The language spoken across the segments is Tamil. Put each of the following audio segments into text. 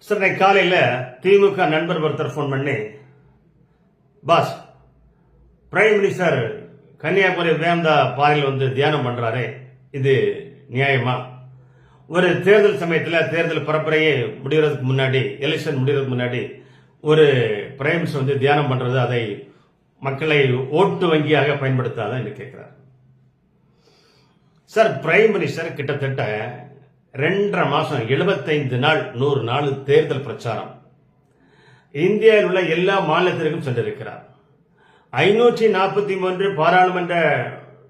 சார் இன்னைக்கு காலையில் திமுக நண்பர் ஒருத்தர் ஃபோன் பண்ணி, பாஸ் பிரைம் மினிஸ்டர் கன்னியாகுமரி வேந்தா பாறையில் வந்து தியானம் பண்றாரு, இது நியாயமா? ஒரு தேர்தல் சமயத்தில் தேர்தல் பரப்புரையே முடிகிறதுக்கு முன்னாடி, எலெக்ஷன் முடிகிறதுக்கு முன்னாடி ஒரு பிரைம் மினிஸ்டர் வந்து தியானம் பண்றது, அதை மக்களை ஓட்டு வங்கியாக பயன்படுத்தாதான் என்று கேட்கிறார். சார் பிரைம் மினிஸ்டர் கிட்டத்தட்ட 2.5 மாசம் 75 நாள் 100 நாள் தேர்தல் பிரச்சாரம் இந்தியாவில் உள்ள எல்லா மாநிலத்திற்கும் சென்றிருக்கிறார். 543 பாராளுமன்ற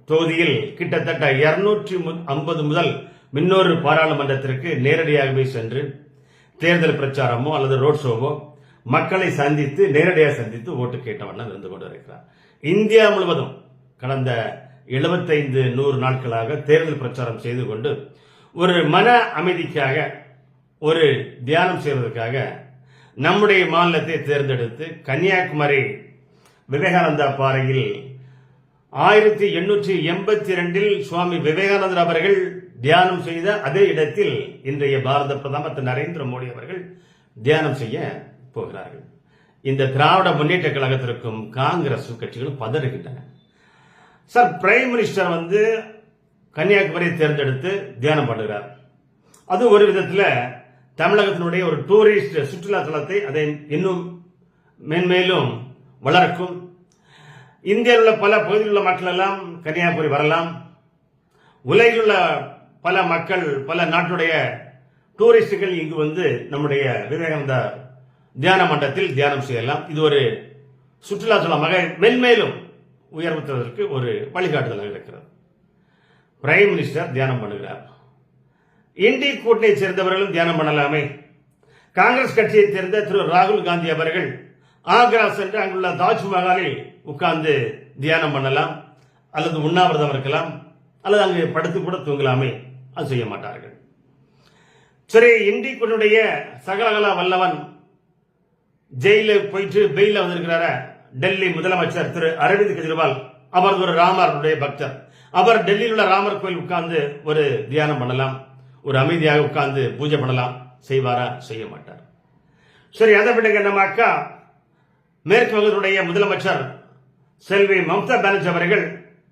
தொகுதியில் கிட்டத்தட்ட 250 முதல் 300 பாராளுமன்றத்திற்கு நேரடியாகவே சென்று தேர்தல் பிரச்சாரமோ அல்லது ரோட் ஷோவோ மக்களை சந்தித்து நேரடியாக சந்தித்து ஓட்டு கேட்ட வண்ணம் இருந்து கொண்டிருக்கிறார். இந்தியா முழுவதும் கடந்த 75-100 நாட்களாக தேர்தல் பிரச்சாரம் செய்து கொண்டு ஒரு மன அமைதிக்காக, ஒரு தியானம் செய்வதற்காக நம்முடைய மாநிலத்தை தேர்ந்தெடுத்து கன்னியாகுமரி விவேகானந்தா பாறையில் 1882 சுவாமி விவேகானந்தர் அவர்கள் தியானம் செய்த அதே இடத்தில் இன்றைய பாரத பிரதமர் திரு நரேந்திர மோடி அவர்கள் தியானம் செய்ய போகிறார்கள். இந்த திராவிட முன்னேற்ற கழகத்திற்கும் காங்கிரஸ் கட்சிகளும் பதறுகின்றன. சார் பிரைம் மினிஸ்டர் வந்து கன்னியாகுமரியை தேர்ந்தெடுத்து தியானம் பண்ணுகிறார். அது ஒரு விதத்தில் தமிழகத்தினுடைய ஒரு டூரிஸ்ட் சுற்றுலா தலத்தை அதை இன்னும் மென்மேலும் வளர்க்கும். இந்தியாவில் உள்ள பல பகுதியில் உள்ள மக்கள் எல்லாம் கன்னியாகுமரி வரலாம். உலகில் உள்ள பல மக்கள், பல நாட்டுடைய டூரிஸ்டுகள் இங்கு வந்து நம்முடைய விவேகானந்தா தியான மண்டலத்தில் தியானம் செய்யலாம். இது ஒரு சுற்றுலா தலமாக மென்மேலும் உயர்த்துவதற்கு ஒரு வழிகாட்டுதலாக இருக்கிறது. பிரைம் மினிஸ்டர் தியானம் பண்ணுகிறார். இந்தி கூட்டணியை சேர்ந்தவர்களும் தியானம் பண்ணலாமே. காங்கிரஸ் கட்சியை சேர்ந்த திரு ராகுல் காந்தி அவர்கள் ஆக்ரா சென்று அங்குள்ள தாஜ்மஹாலில் உட்கார்ந்து தியானம் பண்ணலாம், அல்லது உண்ணாவிரதம் இருக்கலாம், அல்லது அங்கு படுத்து கூட தூங்கலாமே. அது செய்ய மாட்டார்கள். சரி, இந்தி கூட்டணியுடைய சகலகலா வல்லவன் ஜெயிலுக்கு போயிட்டு பெயில வந்திருக்கிறார டெல்லி முதலமைச்சர் திரு அரவிந்த் கெஜ்ரிவால், அவர் ஒரு ராமருடைய பக்தர். அவர் டெல்லியில் உள்ள ராமர் கோயில் உட்கார்ந்து ஒரு தியானம் பண்ணலாம், ஒரு அமைதியாக உட்கார்ந்து பூஜை பண்ணலாம். செய்வாரா? செய்ய மாட்டார். சரி, அதை விடுங்க. நம்ம அக்கா மேற்கு வங்கத்துடைய முதலமைச்சர் செல்வி மம்தா பானர்ஜி அவர்கள்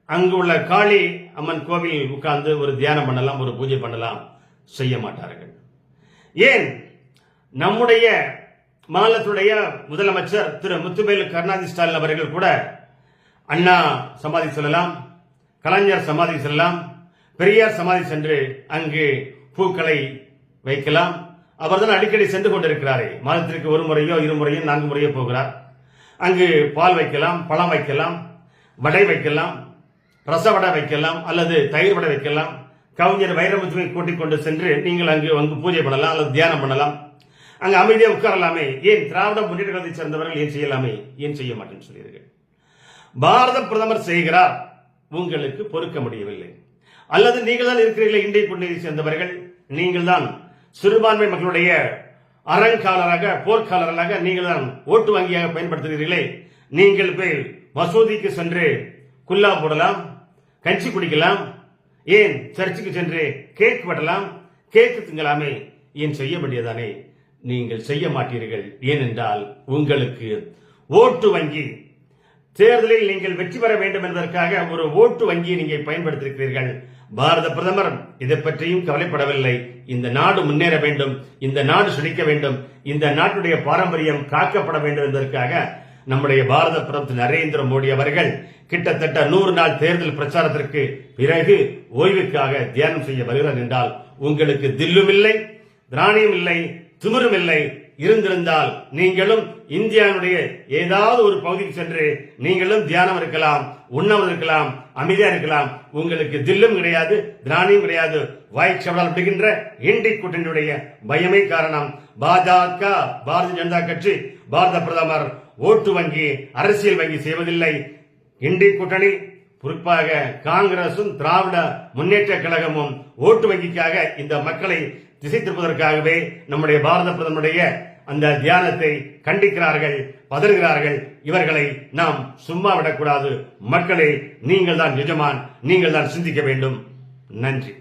அங்கு உள்ள காளி அம்மன் கோவில் உட்கார்ந்து ஒரு தியானம் பண்ணலாம், ஒரு பூஜை பண்ணலாம். செய்ய மாட்டார்கள். ஏன்? நம்முடைய மாநிலத்துடைய முதலமைச்சர் திரு முத்துவேலு கருணாநிதி ஸ்டாலின் அவர்கள் கூட அண்ணா சமாதி சொல்லலாம், கலைஞர் சமாதி செல்லலாம், பெரியார் சமாதி சென்று அங்கு பூக்களை வைக்கலாம். அவர் தான் அடிக்கடி சென்று கொண்டிருக்கிறாரே. மாதத்திற்கு ஒரு முறையோ, 2 முறையோ, 4 முறையோ போகிறார். அங்கு பால் வைக்கலாம், பழம் வைக்கலாம், வடை வைக்கலாம், ரச வடை வைக்கலாம், அல்லது தயிர் வடை வைக்கலாம். கவிஞர் வைரமுத்துவை கூட்டிக் கொண்டு சென்று நீங்கள் அங்கு பூஜை பண்ணலாம், அல்லது தியானம் பண்ணலாம். அங்கு அமைதியாக உட்காரலாமே. ஏன் திராவிட முன்னேற்ற கழகத்தை சேர்ந்தவர்கள் ஏன் செய்யலாமே? ஏன் செய்ய மாட்டேன்னு சொல்லியிருக்க? பாரத பிரதமர் செய்கிறார், உங்களுக்கு பொறுக்க முடியவில்லை. அல்லது நீங்கள் தான் இருக்கிறீர்கள் இந்திய கூட்டணியை சேர்ந்தவர்கள், நீங்கள் தான் சிறுபான்மை மக்களுடைய அறங்காலராக, போர்க்காலராக நீங்கள் தான் ஓட்டு வங்கியாக பயன்படுத்துகிறீர்களே. நீங்கள் போய் மசூதிக்கு சென்று குல்லா போடலாம், கஞ்சி குடிக்கலாம், ஏன் சர்ச்சுக்கு சென்று கேக் வெட்டலாம், கேக்கு திங்கலாமே. ஏன் செய்ய வேண்டியதானே? நீங்கள் செய்ய மாட்டீர்கள். ஏனென்றால் உங்களுக்கு ஓட்டு வங்கி, தேர்தலில் நீங்கள் வெற்றி பெற வேண்டும் என்பதற்காக ஒரு ஓட்டு வங்கியை நீங்கள் பயன்படுத்தியிருக்கிறீர்கள். பாரத பிரதமர் இதை பற்றியும் கவலைப்படவில்லை. இந்த நாடு முன்னேற வேண்டும், இந்த நாடு செழிக்க வேண்டும், இந்த நாட்டுடைய பாரம்பரியம் காக்கப்பட வேண்டும் என்பதற்காக நம்முடைய பாரத பிரதமர் நரேந்திர மோடி அவர்கள் கிட்டத்தட்ட 100 நாள் தேர்தல் பிரச்சாரத்திற்கு பிறகு ஓய்வுக்காக தியானம் செய்ய வருகிறார் என்றால் உங்களுக்கு தில்லும் இல்லை, திராணியும் இல்லை, திமிரும் இல்லை. இருந்திருந்தால் நீங்களும் இந்தியாவுடைய ஏதாவது ஒரு பகுதிக்கு சென்று நீங்களும் தியானம் இருக்கலாம், உண்ணாமல் இருக்கலாம், அமைதியா இருக்கலாம். உங்களுக்கு தில்லும் கிடையாது, திராணியும் கிடையாது. வாய்ச்சவடால் விடுகின்ற இந்தி கூட்டணியுடைய பயமே காரணம். பாஜக, பாரதிய ஜனதா கட்சி, பாரத பிரதமர் ஓட்டு வங்கி, அரசியல் வங்கி செய்வதில்லை. இந்தி கூட்டணி, குறிப்பாக காங்கிரசும் திராவிட முன்னேற்ற கழகமும் ஓட்டு வங்கிக்காக இந்த மக்களை திசை திருப்பதற்காகவே நம்முடைய பாரத பிரதமருடைய அந்த தியானத்தை கண்டிக்கிறார்கள், பதறுகிறார்கள். இவர்களை நாம் சும்மா விடக்கூடாது. மக்களே, நீங்கள் தான் எஜமான், நீங்கள் தான் சிந்திக்க வேண்டும். நன்றி.